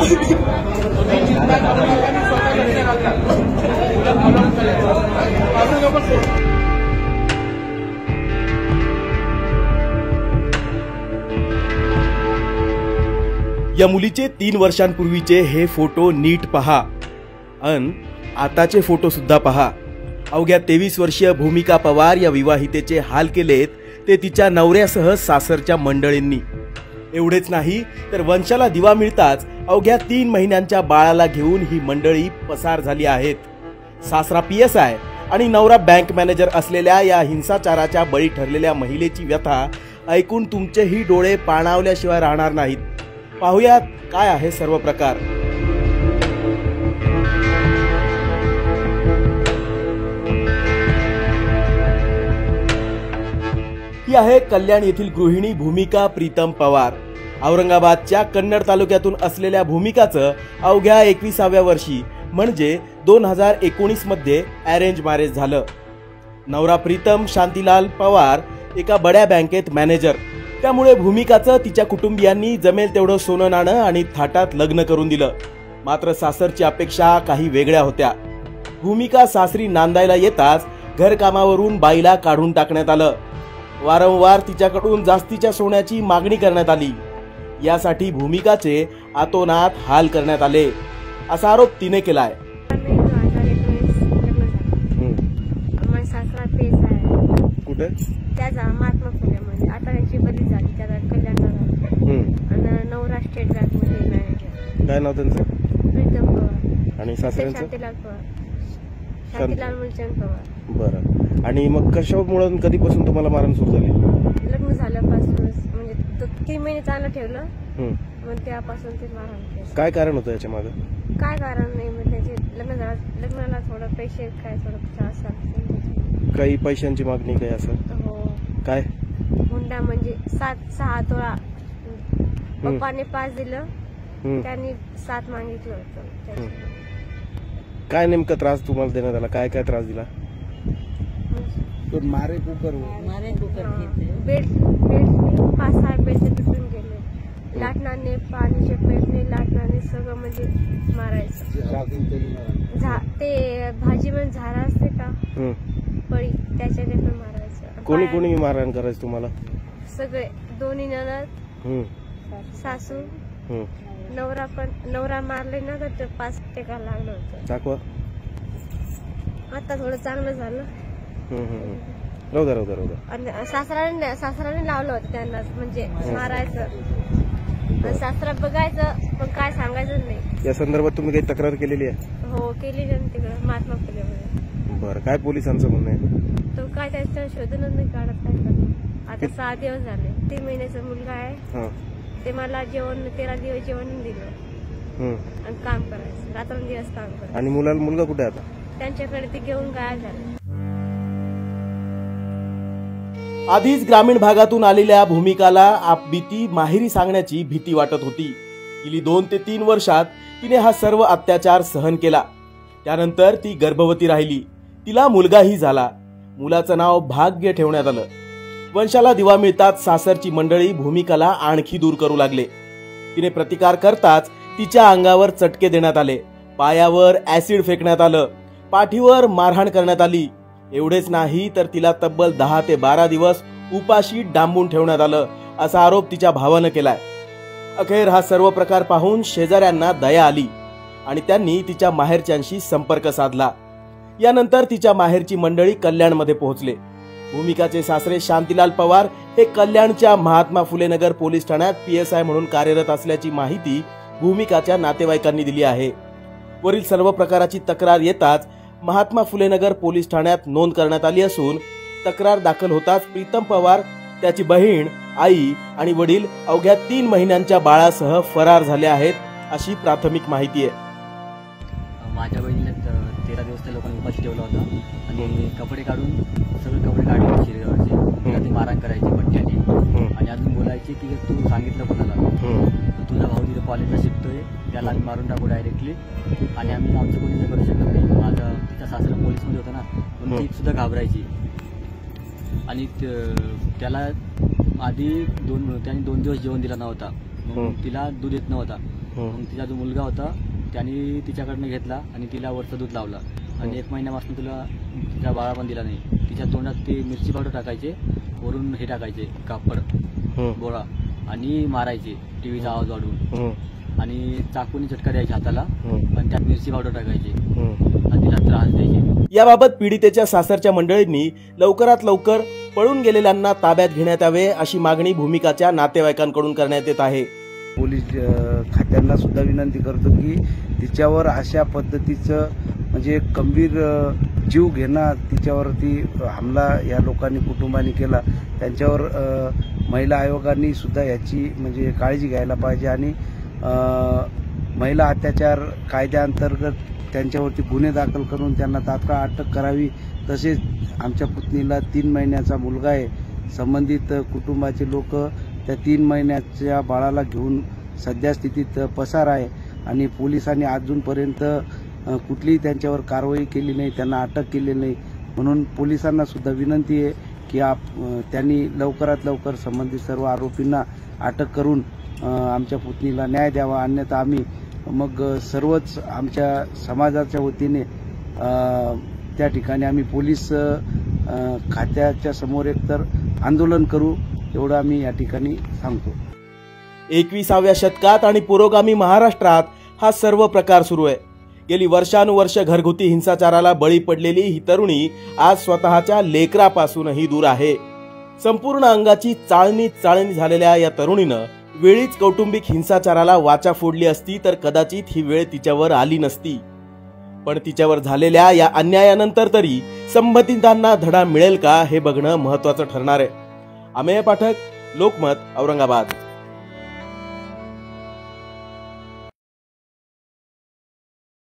या मुलीचे 3 वर्षांपूर्वीचे हे फोटो नीट पहा अन आताचे फोटो सुद्धा पहा। अवघ्या 23 वर्षीय भूमिका पवार या विवाहितेचे हाल केलेत ते तिच्या नवऱ्यासह सासरच्या मंडळींनी। एवढेच नाही तर वंशाला दिवा मिळताच अवघ्या 3 महिन्यांच्या बाळाला घेऊन ही मंडळी पसार झाली आहेत। सासरा PSI आणि नवरा बँक मॅनेजर असलेल्या या हिंसाचाराच्या बळी ठरलेल्या महिलेची व्यथा ऐकून तुमचेही डोळे पाणावल्याशिवाय राहणार नाहीत। पाहुयात काय आहे सर्व प्रकार। ही आहे कल्याण येथील गृहिणी भूमिका प्रीतम पवार। औरंगाबादच्या कन्नड तालुक्यातून असलेल्या भूमिकाचं अवघ्या 21व्या वर्षी म्हणजे 2019 मध्ये अरेंज मॅरेज झालं। नवरा प्रीतम शांतीलाल पवार एका बड्या बँकेत मॅनेजर, त्यामुळे भूमिकाचं तिच्या कुटुंबियांनी जमेल तेवढं सोनं नाणं आणि थाटात लग्न करून दिलं। मात्र सासरची अपेक्षा काही वेगळ्या होत्या। भूमिका सासरी नांदायला येताच घरकामावरून बाईला काढून टाकण्यात आलं। वारंवार तिच्याकडून जास्तीच्या सोन्याची मागणी करण्यात आली। यासाठी भूमिकाचे आतोनात हाल करण्यात आले असा आरोप तिने केलाय। कुठे? त्याचा महात्मा फुलेमध्ये आता त्याची बदली झाली, त्याला कल्याणला आणि नवरा स्टेट बँक मध्ये मॅनेजर। काय नाव त्यांचं? प्रीतम पवार। आणि सासऱ्यांचं? शांतीलाल पवार, शांतीलाल मुलचंद पवार। बरं, आणि मग कशामुळे कधीपासून तुम्हाला मारण सुरू झाली? लग्न झाल्यापासून म्हणजे 3 महिने चाललं ठेवलं, मग त्यापासून ते मारण केलं। काय कारण होतं याच्या मागे? काय कारण नाही, मग त्याचे लग्नाला थोडं पैसे काय थोडं असं काही पैशांची मागणी काय असं? हो। काय हुंडा म्हणजे 6 तोळा पप्पाने 5 दिलं, त्यांनी 7 मागितलं होतं। काय नेमका त्रास तुम्हाला देण्यात आला? काय काय त्रास दिला? मारे कुकर बेड 5-6 बेड तुटून गेले, लाटणाने पाणीचे पेटणे, लाटणाने सगळं म्हणजे मारायचं। ते भाजी मध्ये झाडा असते का पळी, त्याच्याने पण मारायचं। कोणी कोणी मारहाण करायचं तुम्हाला? सगळे, दोन्ही ननद, सासू, नवरा मारले ना तर 5 टेका लागलं होतं। दाखवा। आता थोडं चांगलं झालं। राहू द्या। आणि सासराने लावलं होतं त्यांना म्हणजे मारायचं। सासरा बघायचं पण काय सांगायचं नाही। या संदर्भात तुम्ही काही तक्रार केलेली आहे? हो केली ना, तिकडं महात्मा फुलेमध्ये। बरं, काय पोलिसांचं म्हणणं आहे? तो काय त्याचं शोधूनच नाही काढत, काय करणार। आता 6 दिवस झाले, 3 महिन्याचा मुलगा आहे। ते मला 13 दिवस जेवण दिलं आणि काम करायचं, रात्रंदिवस काम करायचं। आणि मुलगा कुठे आता? त्यांच्याकडे ते घेऊन गायब झाले। आधीच ग्रामीण भागातून आलेल्या भूमिकाला आपबीती माहेरी सांगण्याची भीती वाटत होती। गेली 2 ते 3 वर्षात तिने हा सर्व अत्याचार सहन केला। त्यानंतर ती गर्भवती राहिली, तिला मुलगाही झाला। मुलाचं नाव भाग्य ठेवण्यात आलं। वंशाला दिवा मिळताच सासरची मंडळी भूमिकाला आणखी दूर करू लागले। तिने प्रतिकार करताच तिच्या अंगावर चटके देण्यात आले, पायावर ऍसिड फेकण्यात आलं, पाठीवर मारहाण करण्यात आली। एवढेच नाही तर तिला तब्बल 10 ते 12 दिवस उपाशी डांबून ठेवण्यात आलं असा आरोप तिच्या भावानं केलाय। अखेर हा सर्व प्रकार पाहून शेजाऱ्यांना दया आली आणि त्यांनी तिच्या माहेरच्यांशी संपर्क साधला। यानंतर तिच्या माहेरची मंडळी कल्याणमध्ये पोहोचले। भूमिकाचे सासरे शांतीलाल पवार हे कल्याणच्या महात्मा फुले नगर पोलीस ठाण्यात PSI म्हणून कार्यरत असल्याची माहिती भूमिकाच्या नातेवाईकांनी दिली आहे। वरील सर्व प्रकाराची तक्रार येताच महात्मा फुले नगर पोलीस ठाण्यात नोंद करण्यात आली असून तक्रार दाखल होताच प्रीतम पवार, त्याची बहीण, आई आणि वडील अवघ्या 3 महिन्यांच्या बाळासह फरार झाले आहेत अशी प्राथमिक माहिती आहे। माझ्या बहिणीला 13 दिवस त्या लोकांनी उपाशी ठेवला होता आणि कपडे काढून सगळे कपडे काढले शरीरावरचे, ते मारहाण करायचे पट्ट्याने आणि अजून बोलायचे की तू सांगितलं कोणाला, तुझा भाऊ तिथे कॉलेजला शिकतोय, त्याला आम्ही मारून टाकू डायरेक्टली आणि आम्ही आमचं कोणी नाही करू शकत नाही। माझा तिचा सासरा पोलीसमध्ये होता ना, पण ती सुद्धा घाबरायची आणि त्याला आधी त्याने 2 दिवस जेवण दिला नव्हता, तिला दूध येत नव्हता मग तिचा जो मुलगा होता त्याने तिच्याकडनं घेतला आणि तिला वरचं दूध लावला आणि 1 महिन्यापासून तिला तिचा बाळा पण दिला नाही. तिच्या तोंडात ते मिरची पावडर टाकायचे, वरून हे टाकायचे कापड गोळा आणि मारायचे टीव्हीचा आवाज वाढवून आणि चाकूनी झटका द्यायचे हाताला आणि त्यात मिरची पावडर टाकायची आणि तिला त्रास द्यायचे. याबाबत पीडितेच्या सासरच्या मंडळींनी लवकरात लवकर पळून गेलेल्यांना ताब्यात घेण्यात यावे अशी मागणी भूमिकाच्या नातेवाईकांकडून करण्यात येत आहे. पोलीस खात्यांना सुद्धा विनंती करतो की तिच्यावर अशा पद्धतीचं म्हणजे गंभीर जीव घेणं, तिच्यावरती हमला या लोकांनी कुटुंबाने केला, त्यांच्यावर महिला आयोगाने सुद्धा याची म्हणजे काळजी घ्यायला पाहिजे आणि महिला अत्याचार कायद्याअंतर्गत त्यांच्यावरती गुन्हे दाखल करून त्यांना तात्काळ अटक करावी. तसेच आमच्या पुतणीला 3 महिन्याचा मुलगा आहे. संबंधित कुटुंबाचे लोक त्या 3 महिन्याच्या बाळाला घेऊन सध्या स्थितीत पसार आहे आणि पोलिसांनी अजूनपर्यंत कुठलीही त्यांच्यावर कारवाई केली नाही, त्यांना अटक केली नाही. म्हणून पोलिसांना सुद्धा विनंती आहे की त्यांनी लवकरात लवकर संबंधित सर्व आरोपींना अटक करून आमच्या पुतणीला न्याय द्यावा. अन्यथा आम्ही मग सर्वच आमच्या समाजाच्या वतीने त्या ठिकाणी आम्ही पोलीस खात्याच्या समोर एकतर आंदोलन करू, एवढं आम्ही या ठिकाणी सांगतो. 21व्या शतकात आणि पुरोगामी महाराष्ट्रात हा सर्व प्रकार सुरू आहे. गेली वर्षानुवर्ष घरगुती हिंसाचाराला बळी पडलेली ही तरुणी आज स्वतःच्या लेकरापासूनही दूर आहे. संपूर्ण अंगाची चाळणी झालेल्या या तरुणीनं वेळीच कौटुंबिक हिंसाचाराला वाचा फोडली असती तर कदाचित ही वेळ तिच्यावर आली नसती. पण तिच्यावर झालेल्या या अन्यायानंतर तरी संबंधितांना धडा मिळेल का हे बघणं महत्त्वाचं ठरणार आहे. अमेय पाठक, लोकमत, औरंगाबाद.